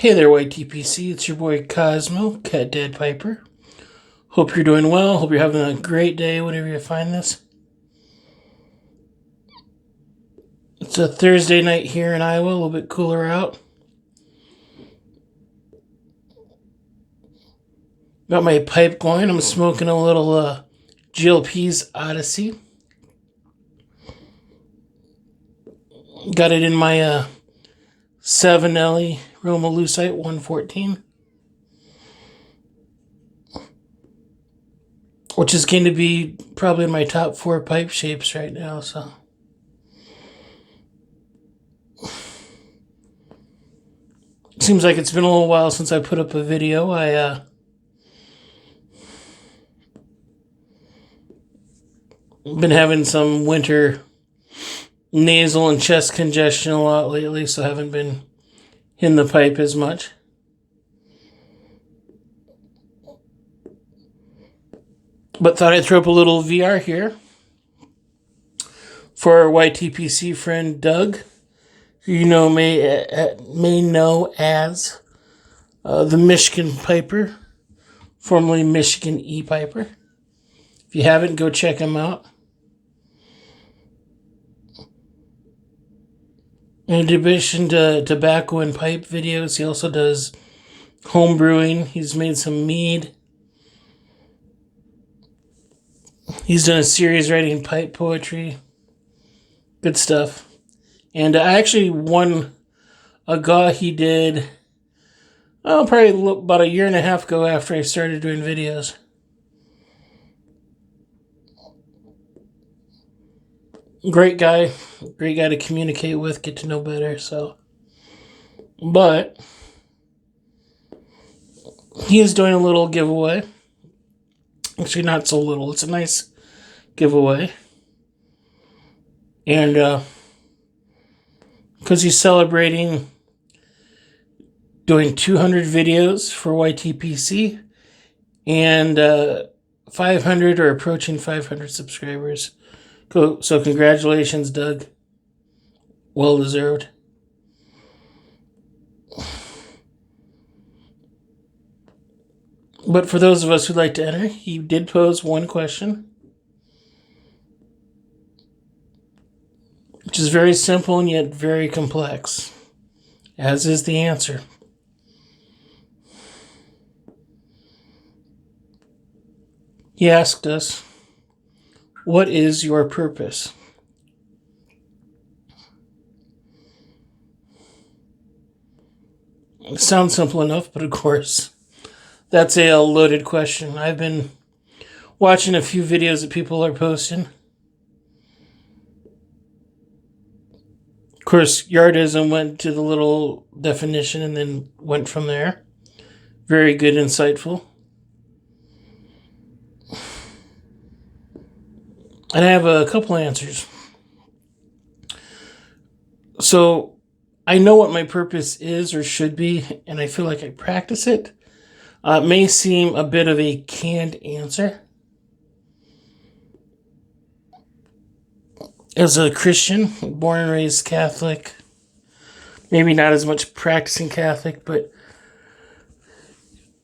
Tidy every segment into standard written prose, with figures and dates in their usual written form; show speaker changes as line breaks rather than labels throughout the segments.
Hey there, YTPC. It's your boy Cosmo, Cat Dad Piper. Hope you're doing well. Hope you're having a great day whenever you find this. It's a Thursday night here in Iowa, a little bit cooler out. Got my pipe going. I'm smoking a little Pease Odyssey. Got it in my Savinelli Roma Lucite 114. Which is going to be probably in my top 4 pipe shapes right now, so. Seems like it's been a little while since I put up a video. Been having some winter nasal and chest congestion a lot lately, so I haven't been in the pipe as much. But thought I'd throw up a little VR here for our YTPC friend Doug, who you know may know as the Michigan Piper, formerly Michigan E-Piper. If you haven't, go check him out. In addition to tobacco and pipe videos, he also does home brewing. He's made some mead. He's done a series writing pipe poetry. Good stuff. And I actually won a GAW he did probably about a year and a half ago after I started doing videos. Great guy to communicate with, get to know better, so. But he is doing a little giveaway. Actually, not so little. It's a nice giveaway. And because he's celebrating doing 200 videos for YTPC and 500 or approaching 500 subscribers. So congratulations, Doug. Well deserved. But for those of us who'd like to enter, he did pose one question, which is very simple and yet very complex, as is the answer. He asked us, what is your purpose? It sounds simple enough, but of course, that's a loaded question. I've been watching a few videos that people are posting. Of course, Yardism went to the little definition and then went from there. Very good, insightful. And I have a couple answers. So, I know what my purpose is or should be, and I feel like I practice it. It may seem a bit of a canned answer. As a Christian, born and raised Catholic, maybe not as much practicing Catholic, but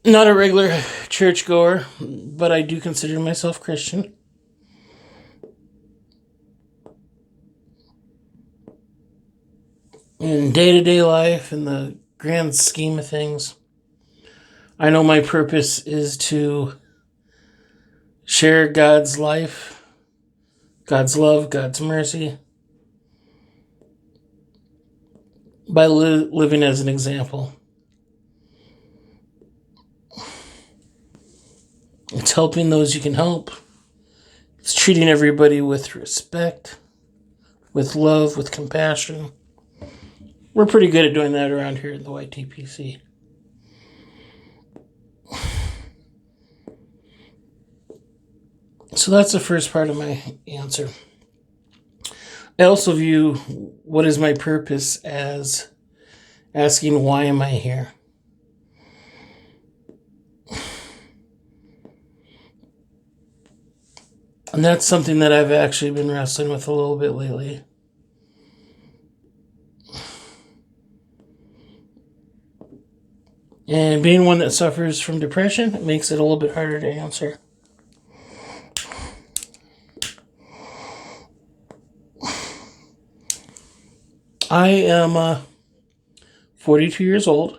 not a regular churchgoer, but I do consider myself Christian. In day-to-day life, in the grand scheme of things, I know my purpose is to share God's life, God's love, God's mercy, by living as an example. It's helping those you can help. It's treating everybody with respect, with love, with compassion. We're pretty good at doing that around here at the YTPC. So that's the first part of my answer. I also view what is my purpose as asking, why am I here? And that's something that I've actually been wrestling with a little bit lately. And being one that suffers from depression, it makes it a little bit harder to answer. I am 42 years old,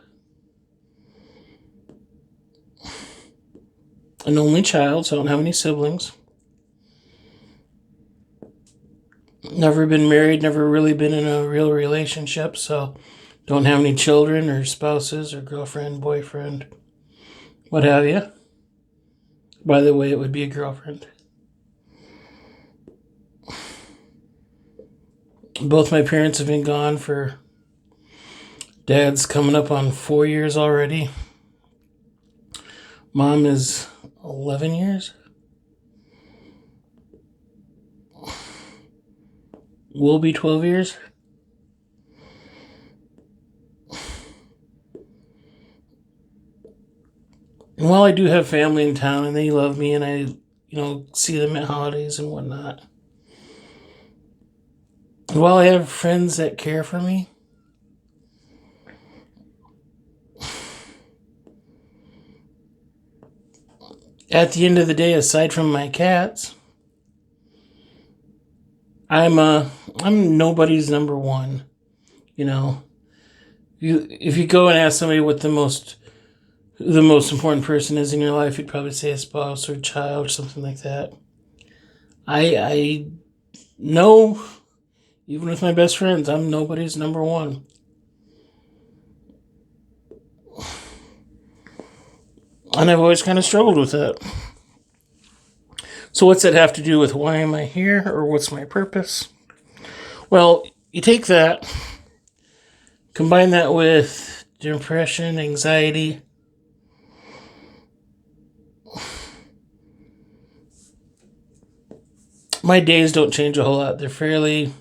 an only child, so I don't have any siblings. Never been married, never really been in a real relationship, so don't have any children or spouses or girlfriend, boyfriend, what have you. By the way, it would be a girlfriend. Both my parents have been gone for, Dad's coming up on 4 years already. Mom is 11 years. Will be 12 years. And while I do have family in town and they love me and I, see them at holidays and whatnot. And while I have friends that care for me, at the end of the day, aside from my cats, I'm nobody's number one. If you go and ask somebody what the most important person is in your life, you'd probably say a spouse or a child or something like that. I know, even with my best friends, I'm nobody's number one. And I've always kind of struggled with that. So what's that have to do with why am I here, or what's my purpose? Well, you take that, combine that with depression, anxiety, my days don't change a whole lot. They're fairly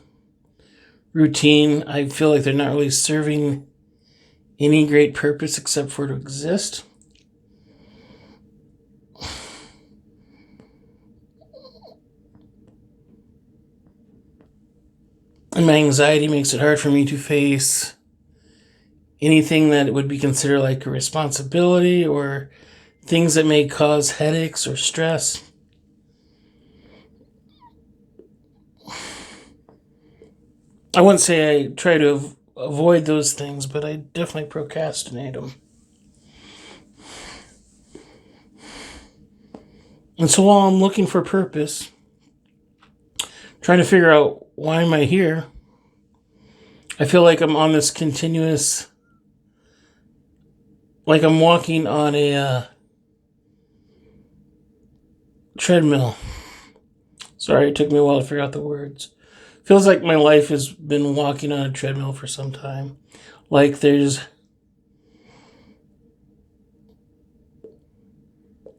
routine. I feel like they're not really serving any great purpose except for to exist. And my anxiety makes it hard for me to face anything that would be considered like a responsibility or things that may cause headaches or stress. I wouldn't say I try to avoid those things, but I definitely procrastinate them. And so while I'm looking for purpose, trying to figure out why am I here, I feel like I'm on this continuous, like I'm walking on a treadmill. Sorry, it took me a while to figure out the words. Feels like my life has been walking on a treadmill for some time. Like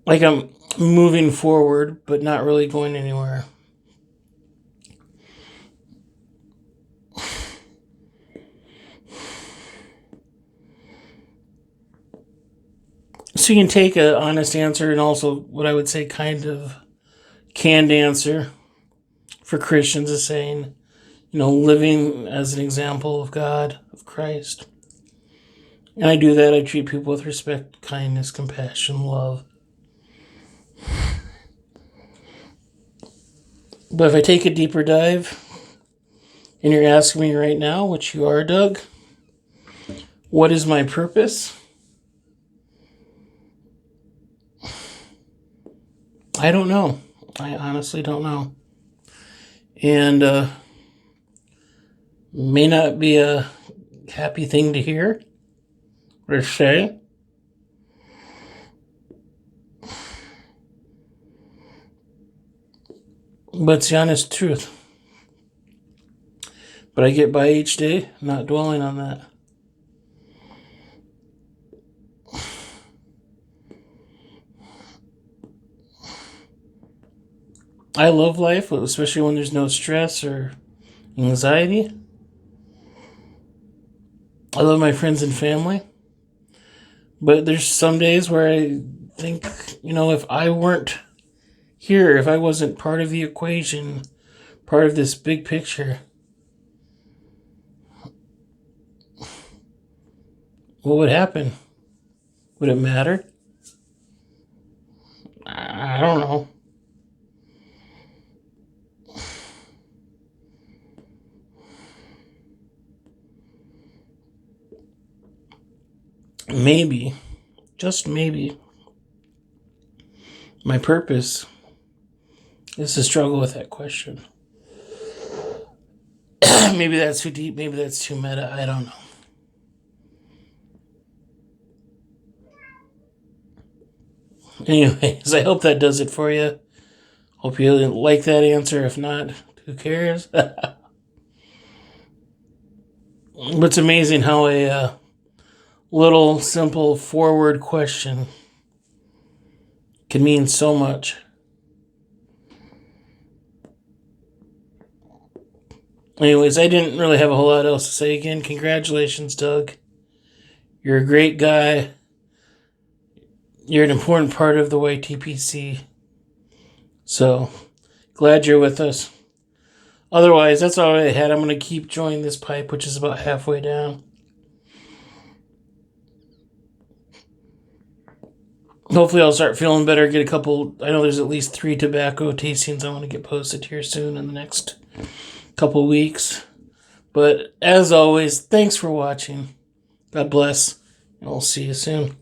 I'm moving forward, but not really going anywhere. So you can take an honest answer and also what I would say kind of canned answer for Christians is saying, living as an example of God, of Christ. And I do that. I treat people with respect, kindness, compassion, love. But if I take a deeper dive, and you're asking me right now, which you are, Doug, what is my purpose? I don't know. I honestly don't know. And may not be a happy thing to hear or say. But it's the honest truth. But I get by each day not dwelling on that. I love life, especially when there's no stress or anxiety. I love my friends and family. But there's some days where I think, if I weren't here, if I wasn't part of the equation, part of this big picture, what would happen? Would it matter? I don't know. Maybe, just maybe, my purpose is to struggle with that question. Maybe that's too deep, maybe that's too meta, I don't know. Anyways, I hope that does it for you. Hope you like that answer. If not, who cares? But it's amazing how a little simple forward question can mean so much. Anyways, I didn't really have a whole lot else to say. Again, congratulations, Doug. You're a great guy. You're an important part of the YTPC. So, glad you're with us. Otherwise, that's all I had. I'm going to keep joining this pipe, which is about halfway down. Hopefully I'll start feeling better, get a couple... I know there's at least 3 tobacco tastings I want to get posted here soon in the next couple weeks. But, as always, thanks for watching. God bless, and we'll see you soon.